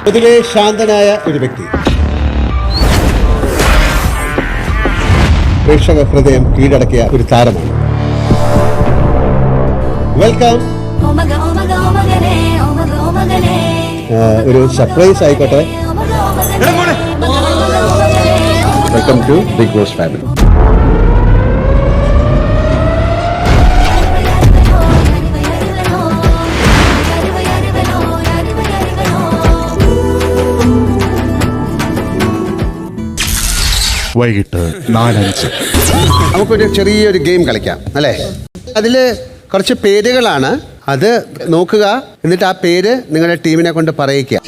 പൊതുവെ ശാന്തനായ ഒരു വ്യക്തി, പ്രേക്ഷക ഹൃദയം കീഴടക്കിയ ഒരു താരമാണ്. വെൽക്കം. ഒരു സർപ്രൈസ് ആയിക്കോട്ടെ. Welcome to Bigg Boss family. വൈകിട്ട് 4:05. നമുക്കൊരു ചെറിയൊരു ഗെയിം കളിക്കാം അല്ലേ? അതിൽ കുറച്ച് പേരുകളാണ്, അത് നോക്കുക, എന്നിട്ട് ആ പേര് നിങ്ങളുടെ ടീമിനെ കൊണ്ട് പറയിക്കുക.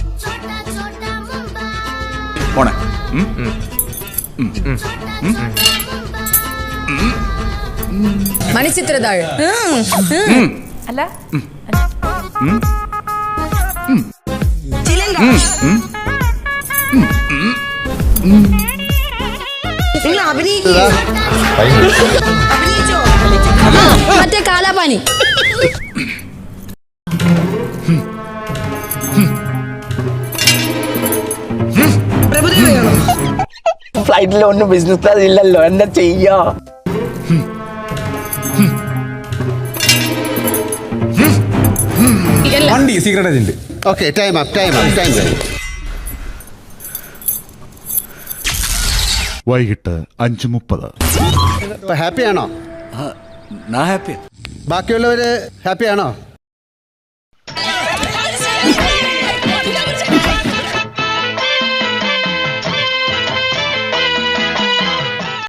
മണിച്ചിത്രതാഴ് അല്ല മറ്റേ കാലാപാനി. ഫ്ലൈറ്റിൽ ഒന്നും ബിസിനസ് ക്ലാസ് ഇല്ലല്ലോ, എന്താ ചെയ്യാ? Secret agent. Okay, time up. വൈകിട്ട് 5:30. ഹാപ്പിയാണോ? ഞാൻ ഹാപ്പിയാ. ബാക്കിയുള്ളവര് ഹാപ്പിയാണോ?